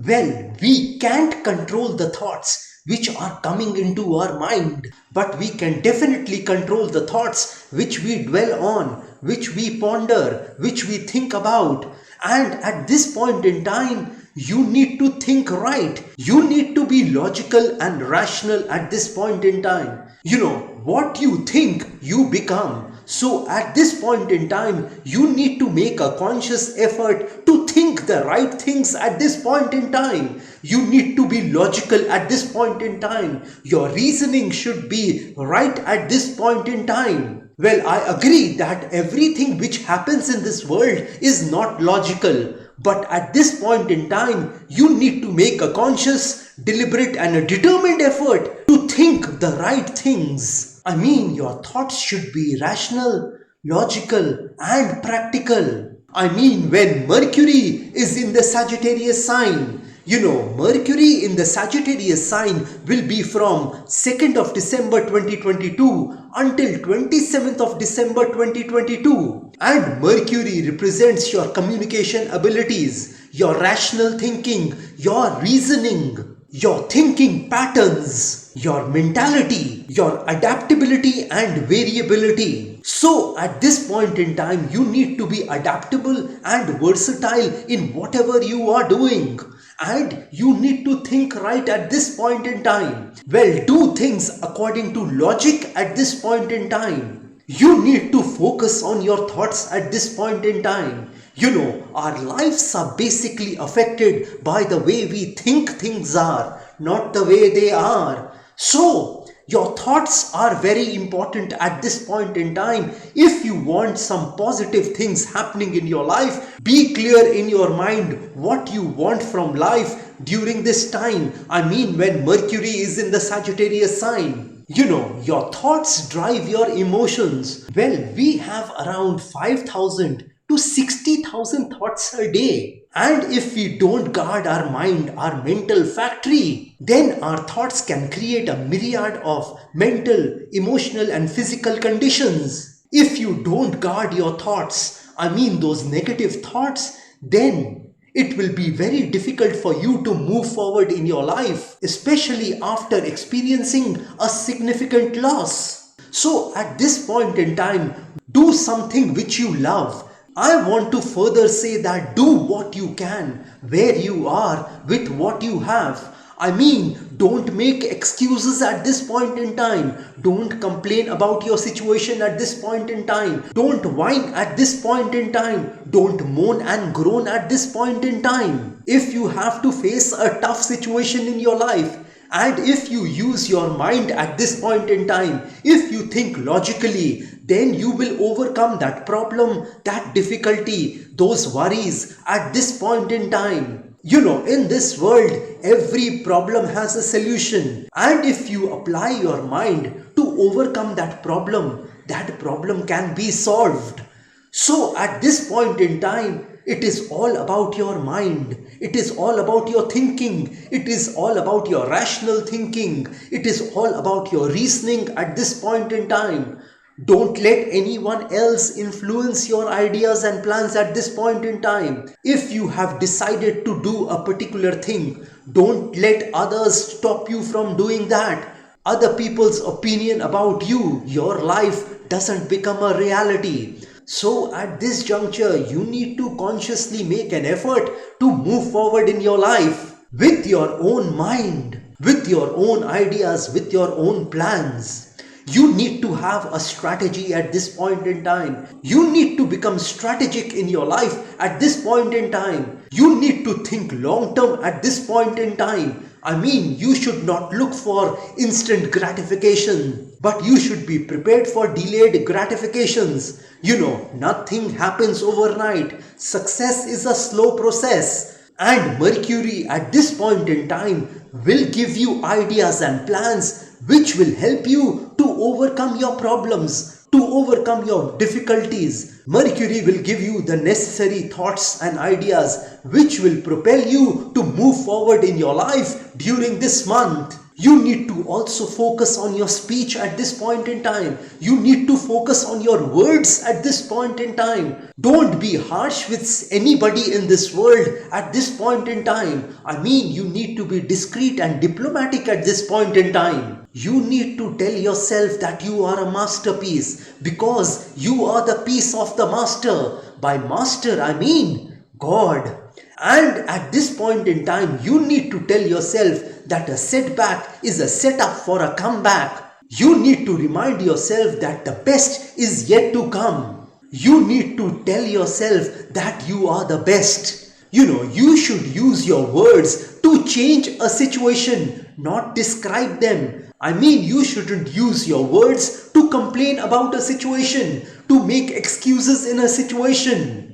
Well, we can't control the thoughts which are coming into our mind, but we can definitely control the thoughts which we dwell on, which we ponder, which we think about. And at this point in time, you need to think right. You need to be logical and rational at this point in time. What you think, you become. So at this point in time, you need to make a conscious effort to think the right things at this point in time. You need to be logical at this point in time. Your reasoning should be right at this point in time. Well, I agree that everything which happens in this world is not logical. But at this point in time, you need to make a conscious, deliberate and a determined effort to think the right things. Your thoughts should be rational, logical and practical. When Mercury is in the Sagittarius sign, Mercury in the Sagittarius sign will be from 2nd of December 2022 until 27th of December 2022. And Mercury represents your communication abilities, your rational thinking, your reasoning, your thinking patterns, your mentality, your adaptability and variability. So at this point in time, you need to be adaptable and versatile in whatever you are doing. And you need to think right at this point in time. Well, do things according to logic at this point in time. You need to focus on your thoughts at this point in time. Our lives are basically affected by the way we think things are, not the way they are. So, your thoughts are very important at this point in time. If you want some positive things happening in your life, be clear in your mind what you want from life during this time. When Mercury is in the Sagittarius sign. Your thoughts drive your emotions. Well, we have around 5,000 to 60,000 thoughts a day. And if we don't guard our mind, our mental factory, then our thoughts can create a myriad of mental, emotional and physical conditions. If you don't guard your thoughts, those negative thoughts, then it will be very difficult for you to move forward in your life, especially after experiencing a significant loss. So at this point in time, do something which you love. I want to further say that do what you can, where you are, with what you have. Don't make excuses at this point in time. Don't complain about your situation at this point in time. Don't whine at this point in time. Don't moan and groan at this point in time. If you have to face a tough situation in your life, and if you use your mind at this point in time, if you think logically, then you will overcome that problem, that difficulty, those worries at this point in time. In this world, every problem has a solution. And if you apply your mind to overcome that problem can be solved. So at this point in time, it is all about your mind. It is all about your thinking. It is all about your rational thinking. It is all about your reasoning at this point in time. Don't let anyone else influence your ideas and plans at this point in time. If you have decided to do a particular thing, don't let others stop you from doing that. Other people's opinion about you, your life doesn't become a reality. So at this juncture, you need to consciously make an effort to move forward in your life with your own mind, with your own ideas, with your own plans. You need to have a strategy at this point in time. You need to become strategic in your life at this point in time. You need to think long term at this point in time. You should not look for instant gratification, but you should be prepared for delayed gratifications. Nothing happens overnight. Success is a slow process. And Mercury at this point in time will give you ideas and plans which will help you to overcome your problems, to overcome your difficulties. Mercury will give you the necessary thoughts and ideas which will propel you to move forward in your life during this month. You need to also focus on your speech at this point in time. You need to focus on your words at this point in time. Don't be harsh with anybody in this world at this point in time. I mean, you need to be discreet and diplomatic at this point in time. You need to tell yourself that you are a masterpiece because you are the piece of the master. By master, I mean God. And at this point in time, you need to tell yourself that a setback is a setup for a comeback. You need to remind yourself that the best is yet to come. You need to tell yourself that you are the best. You should use your words to change a situation, not describe them. I mean, you shouldn't use your words to complain about a situation, to make excuses in a situation.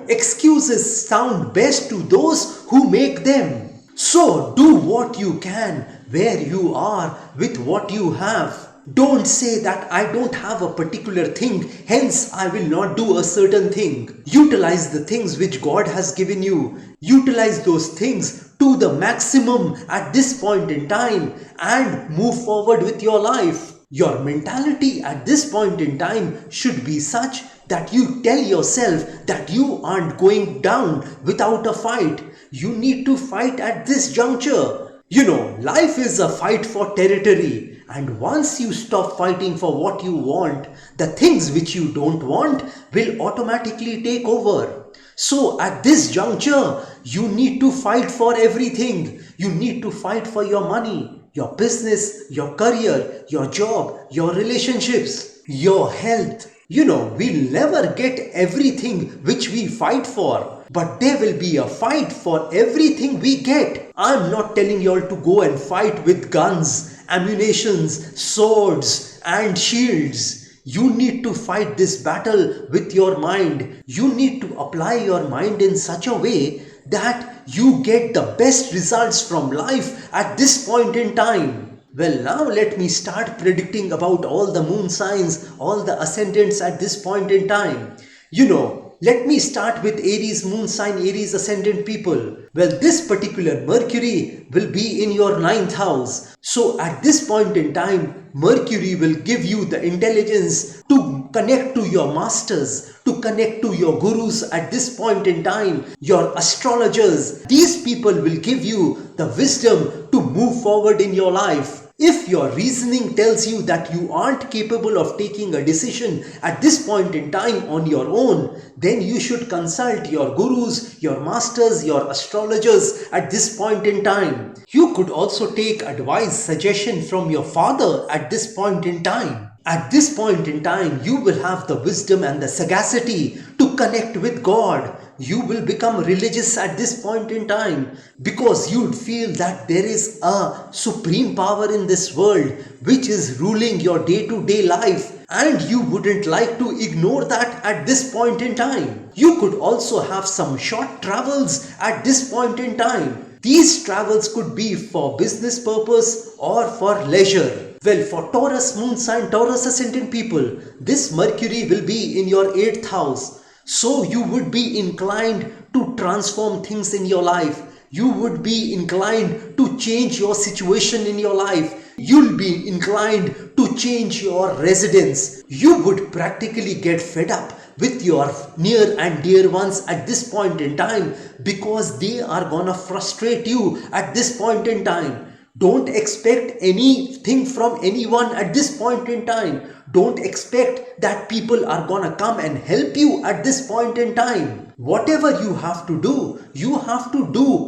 Excuses sound best to those who make them. So do what you can, where you are, with what you have. Don't say that I don't have a particular thing, hence I will not do a certain thing. Utilize the things which God has given you. Utilize those things to the maximum at this point in time and move forward with your life. Your mentality at this point in time should be such that you tell yourself that you aren't going down without a fight. You need to fight at this juncture. Life is a fight for territory, and once you stop fighting for what you want, the things which you don't want will automatically take over. So at this juncture, you need to fight for everything. You need to fight for your money, your business, your career, your job, your relationships, your health. We'll never get everything which we fight for, but there will be a fight for everything we get. I'm not telling you all to go and fight with guns, ammunitions, swords, and shields. You need to fight this battle with your mind. You need to apply your mind in such a way that you get the best results from life at this point in time. Well, now let me start predicting about all the moon signs, all the ascendants at this point in time. Let me start with Aries moon sign, Aries ascendant people. Well, this particular Mercury will be in your 9th house. So at this point in time, Mercury will give you the intelligence to connect to your masters, to connect to your gurus at this point in time, your astrologers. These people will give you the wisdom to move forward in your life. If your reasoning tells you that you aren't capable of taking a decision at this point in time on your own, then you should consult your gurus, your masters, your astrologers at this point in time. You could also take advice, suggestion from your father at this point in time. At this point in time, you will have the wisdom and the sagacity to connect with God. You will become religious at this point in time because you'd feel that there is a supreme power in this world which is ruling your day-to-day life, and you wouldn't like to ignore that at this point in time. You could also have some short travels at this point in time. These travels could be for business purpose or for leisure. Well, for Taurus moon sign, Taurus ascendant people, this Mercury will be in your 8th house. So you would be inclined to transform things in your life. You would be inclined to change your situation in your life. You'll be inclined to change your residence. You would practically get fed up with your near and dear ones at this point in time because they are gonna frustrate you at this point in time. Don't expect anything from anyone at this point in time. Don't expect that people are gonna come and help you at this point in time. Whatever you have to do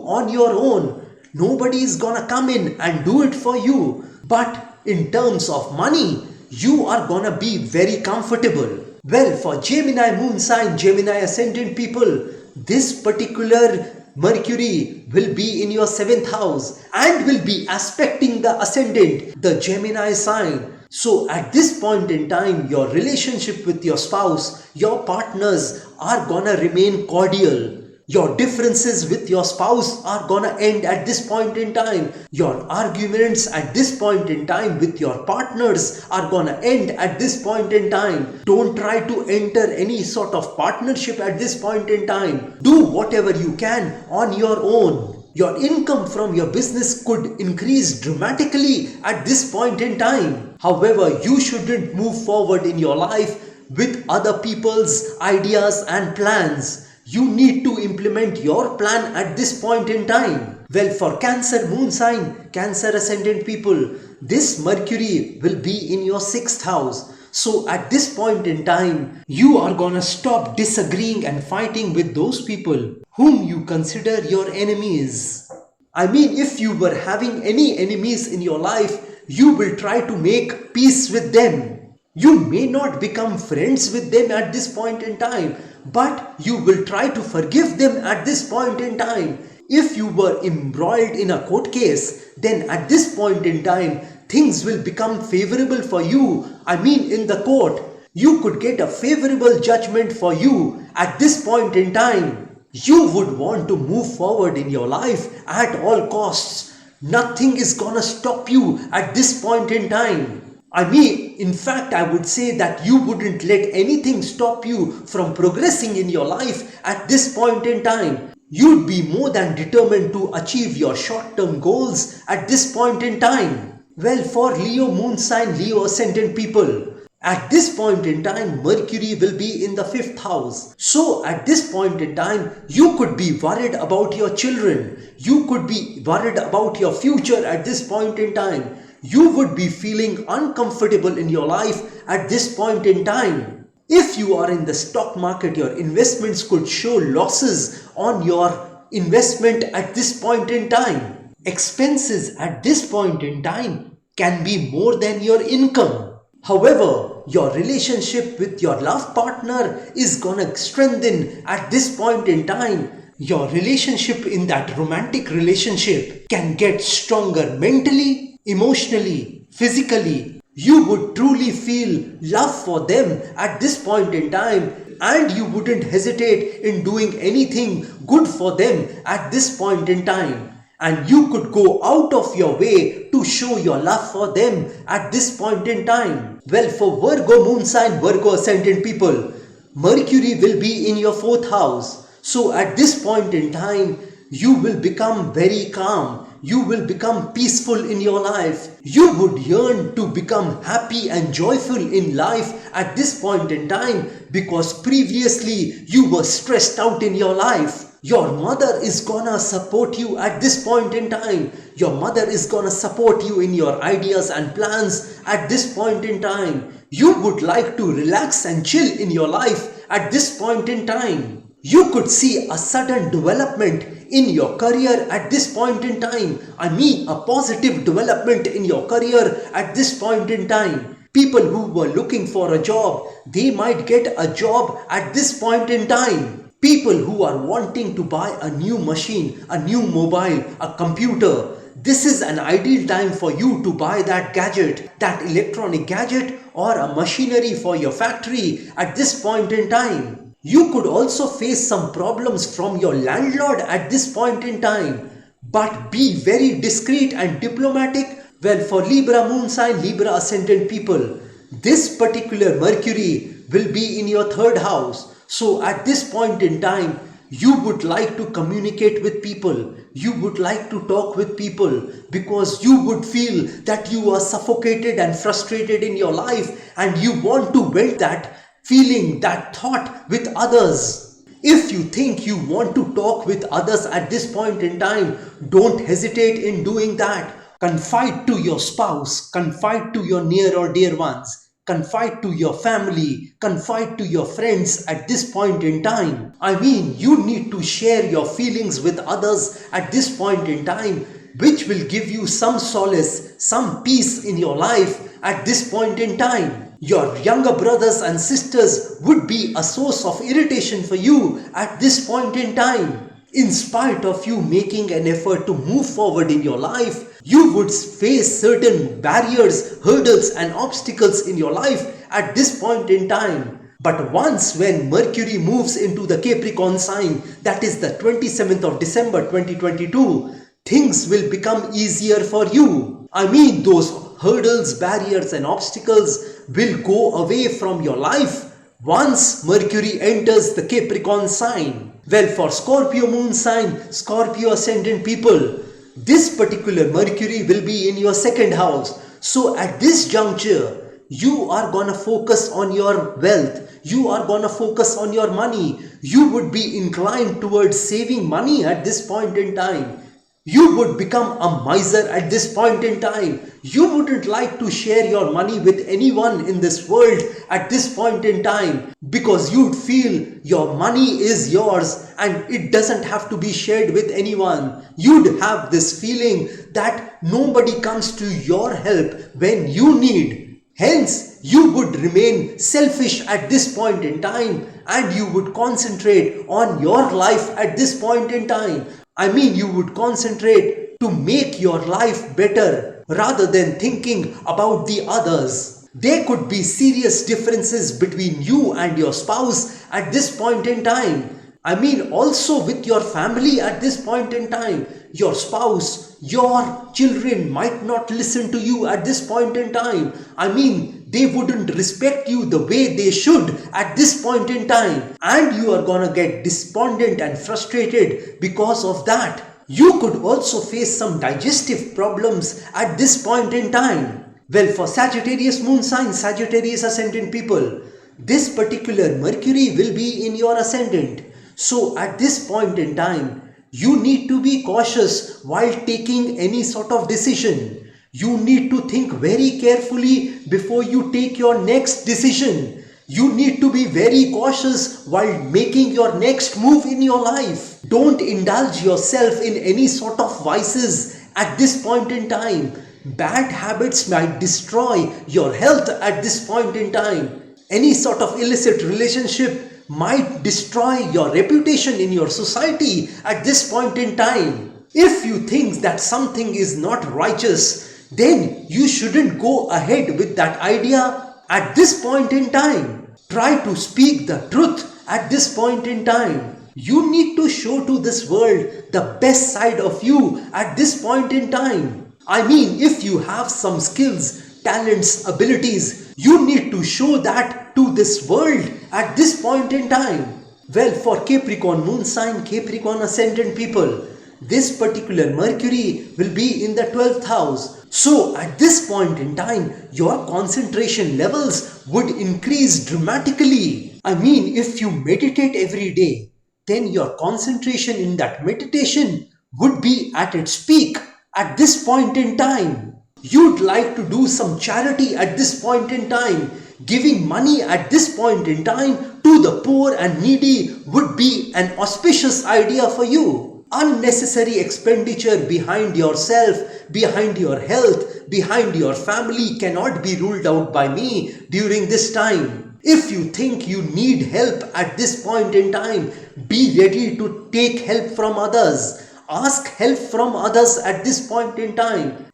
on your own. Nobody is gonna come in and do it for you. But in terms of money, you are gonna be very comfortable. Well, for Gemini moon sign, Gemini ascendant people, this particular Mercury will be in your 7th house and will be aspecting the ascendant, the Gemini sign. So at this point in time, your relationship with your spouse, your partners are gonna remain cordial. Your differences with your spouse are gonna end at this point in time. Your arguments at this point in time with your partners are gonna end at this point in time. Don't try to enter any sort of partnership at this point in time. Do whatever you can on your own. Your income from your business could increase dramatically at this point in time. However, you shouldn't move forward in your life with other people's ideas and plans. You need to implement your plan at this point in time. Well, for Cancer moon sign, Cancer ascendant people, this Mercury will be in your 6th house. So at this point in time, you are gonna stop disagreeing and fighting with those people whom you consider your enemies. I mean, if you were having any enemies in your life, you will try to make peace with them. You may not become friends with them at this point in time, but you will try to forgive them at this point in time. If you were embroiled in a court case, then at this point in time, things will become favorable for you. I mean, in the court, you could get a favorable judgment for you at this point in time. You would want to move forward in your life at all costs. Nothing is gonna stop you at this point in time. I mean, in fact, I would say that you wouldn't let anything stop you from progressing in your life at this point in time. You'd be more than determined to achieve your short-term goals at this point in time. Well, for Leo moon sign, Leo ascendant people, at this point in time, Mercury will be in the 5th house. So at this point in time, you could be worried about your children. You could be worried about your future at this point in time. You would be feeling uncomfortable in your life at this point in time. If you are in the stock market, your investments could show losses on your investment at this point in time. Expenses at this point in time can be more than your income. However, your relationship with your love partner is gonna strengthen at this point in time. Your relationship in that romantic relationship can get stronger mentally, emotionally, physically. You would truly feel love for them at this point in time, and you wouldn't hesitate in doing anything good for them at this point in time. And you could go out of your way to show your love for them at this point in time. Well, for Virgo moon sign, Virgo ascendant people, Mercury will be in your 4th house. So at this point in time, you will become very calm. You will become peaceful in your life. You would yearn to become happy and joyful in life at this point in time, because previously you were stressed out in your life. Your mother is gonna support you at this point in time. Your mother is gonna support you in your ideas and plans at this point in time. You would like to relax and chill in your life at this point in time. You could see a sudden development in your career at this point in time. I mean, a positive development in your career at this point in time. People who were looking for a job, they might get a job at this point in time. People who are wanting to buy a new machine, a new mobile, a computer, this is an ideal time for you to buy that gadget, that electronic gadget or a machinery for your factory at this point in time. You could also face some problems from your landlord at this point in time, but be very discreet and diplomatic. Well, for Libra moon sign, Libra ascendant people, this particular Mercury will be in your 3rd house. So at this point in time, you would like to communicate with people. You would like to talk with people, because you would feel that you are suffocated and frustrated in your life, and you want to vent that feeling, that thought with others. If you think you want to talk with others at this point in time, don't hesitate in doing that. Confide to your spouse, confide to your near or dear ones, confide to your family, confide to your friends at this point in time. I mean, you need to share your feelings with others at this point in time, which will give you some solace, some peace in your life at this point in time. Your younger brothers and sisters would be a source of irritation for you at this point in time. In spite of you making an effort to move forward in your life, you would face certain barriers, hurdles and obstacles in your life at this point in time. But once when Mercury moves into the Capricorn sign, that is the 27th of December 2022, things will become easier for you. I mean, those hurdles, barriers and obstacles will go away from your life once Mercury enters the Capricorn sign. Well, for Scorpio moon sign, Scorpio ascendant people, this particular Mercury will be in your second house. So at this juncture, you are gonna focus on your wealth. You are gonna focus on your money. You would be inclined towards saving money at this point in time. You would become a miser at this point in time. You wouldn't like to share your money with anyone in this world at this point in time because you'd feel your money is yours and it doesn't have to be shared with anyone. You'd have this feeling that nobody comes to your help when you need. Hence, you would remain selfish at this point in time and you would concentrate on your life at this point in time. I mean, you would concentrate to make your life better rather than thinking about the others. There could be serious differences between you and your spouse at this point in time. I mean, also with your family at this point in time. Your spouse, your children might not listen to you at this point in time. I mean, they wouldn't respect you the way they should at this point in time. And you are gonna get despondent and frustrated because of that. You could also face some digestive problems at this point in time. Well, for Sagittarius moon sign, Sagittarius ascendant people, this particular Mercury will be in your ascendant. So at this point in time, you need to be cautious while taking any sort of decision. You need to think very carefully before you take your next decision. You need to be very cautious while making your next move in your life. Don't indulge yourself in any sort of vices at this point in time. Bad habits might destroy your health at this point in time. Any sort of illicit relationship might destroy your reputation in your society at this point in time. If you think that something is not righteous, then you shouldn't go ahead with that idea at this point in time. Try to speak the truth at this point in time. You need to show to this world the best side of you at this point in time. I mean, if you have some skills, talents, abilities, you need to show that to this world at this point in time. Well, for Capricorn moon sign, Capricorn ascendant people, this particular Mercury will be in the 12th house. So at this point in time, your concentration levels would increase dramatically. I mean, if you meditate every day, then your concentration in that meditation would be at its peak at this point in time. You'd like to do some charity at this point in time. Giving money at this point in time to the poor and needy would be an auspicious idea for you. Unnecessary expenditure behind yourself, behind your health, behind your family cannot be ruled out by me during this time. If you think you need help at this point in time, be ready to take help from others. Ask help from others at this point in time.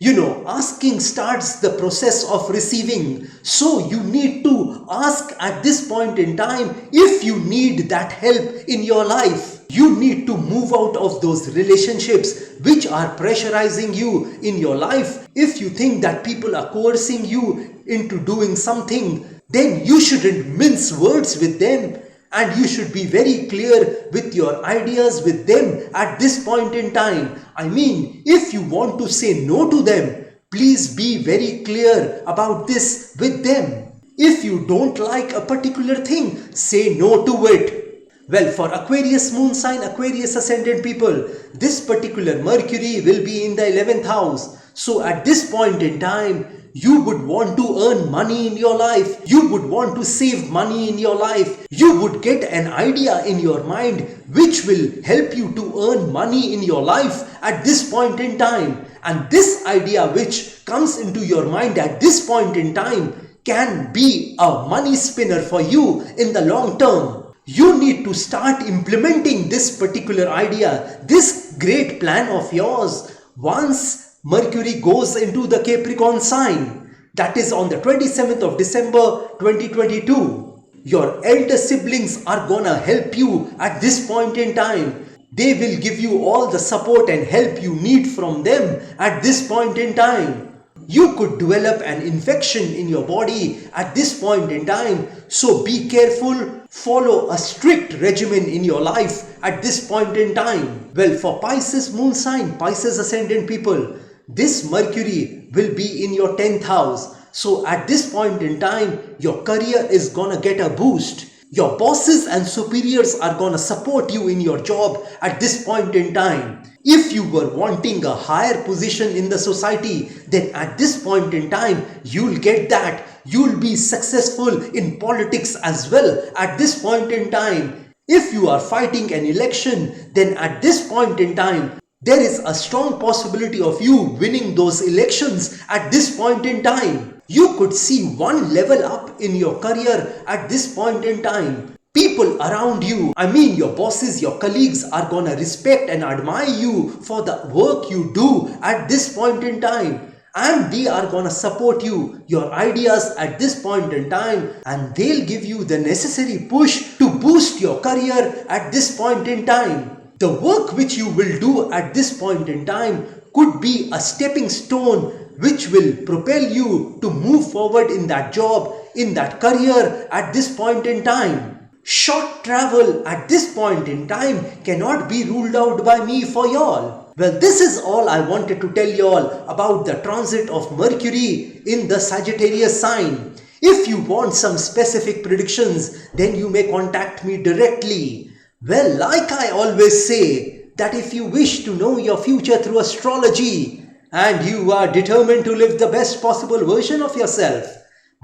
Asking starts the process of receiving. So you need to ask at this point in time if you need that help in your life. You need to move out of those relationships which are pressurizing you in your life. If you think that people are coercing you into doing something, then you shouldn't mince words with them. And you should be very clear with your ideas with them at this point in time. I mean, if you want to say no to them, please be very clear about this with them. If you don't like a particular thing, say no to it. Well, for Aquarius moon sign, Aquarius ascendant people, this particular Mercury will be in the 11th house. So at this point in time, you would want to earn money in your life. You would want to save money in your life. You would get an idea in your mind which will help you to earn money in your life at this point in time. And this idea which comes into your mind at this point in time can be a money spinner for you in the long term. You need to start implementing this particular idea, this great plan of yours, once Mercury goes into the Capricorn sign. That is on the 27th of December 2022. Your elder siblings are gonna help you at this point in time. They will give you all the support and help you need from them at this point in time. You could develop an infection in your body at this point in time. So be careful. Follow a strict regimen in your life at this point in time. Well, for Pisces moon sign, Pisces ascendant people, this Mercury will be in your 10th house. So at this point in time, your career is gonna get a boost. Your bosses and superiors are gonna support you in your job at this point in time. If you were wanting a higher position in the society, then at this point in time, you'll get that. You'll be successful in politics as well at this point in time. If you are fighting an election, then at this point in time, there is a strong possibility of you winning those elections at this point in time. You could see one level up in your career at this point in time. People around you, I mean your bosses, your colleagues are gonna respect and admire you for the work you do at this point in time. And they are gonna support you, your ideas at this point in time, and they'll give you the necessary push to boost your career at this point in time. The work which you will do at this point in time could be a stepping stone which will propel you to move forward in that job, in that career at this point in time. Short travel at this point in time cannot be ruled out by me for y'all. Well, this is all I wanted to tell y'all about the transit of Mercury in the Sagittarius sign. If you want some specific predictions, then you may contact me directly. Well, like I always say, that if you wish to know your future through astrology, and you are determined to live the best possible version of yourself,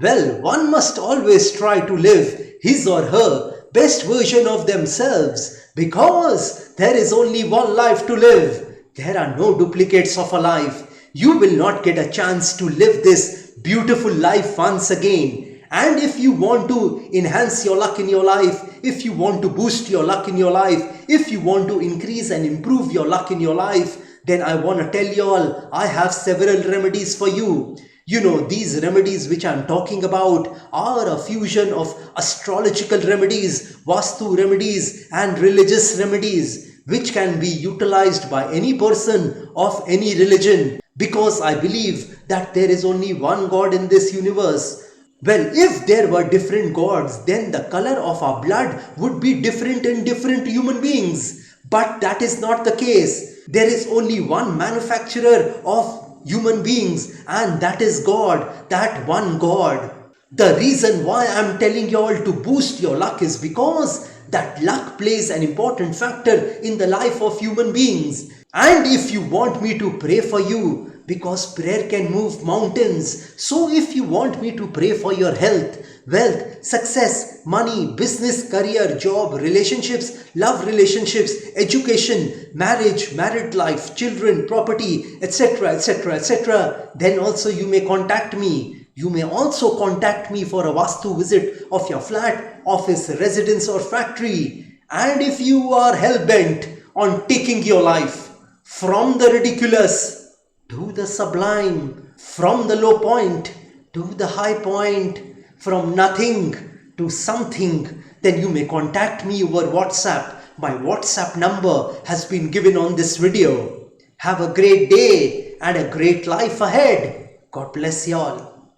well, one must always try to live his or her best version of themselves, because there is only one life to live. There are no duplicates of a life. You will not get a chance to live this beautiful life once again. And if you want to enhance your luck in your life, if you want to boost your luck in your life, if you want to increase and improve your luck in your life, then I want to tell you all, I have several remedies for you. You know, these remedies which I'm talking about are a fusion of astrological remedies, Vastu remedies and religious remedies, which can be utilized by any person of any religion, because I believe that there is only one God in this universe. Well, if there were different gods, then the color of our blood would be different in different human beings. But that is not the case. There is only one manufacturer of human beings, and that is God, that one God. The reason why I'm telling you all to boost your luck is because that luck plays an important factor in the life of human beings. And if you want me to pray for you, because prayer can move mountains, so if you want me to pray for your health, wealth, success, money, business, career, job, relationships, love relationships, education, marriage, married life, children, property, etc., etc., etc., then also you may contact me. You may also contact me for a Vastu visit of your flat, office, residence or factory. And if you are hell-bent on taking your life from the ridiculous to the sublime, from the low point to the high point, from nothing to something, then you may contact me over WhatsApp. My WhatsApp number has been given on this video. Have a great day and a great life ahead. God bless you all.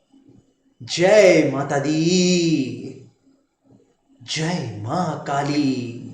Jai Mata Di. Jai Ma Kali.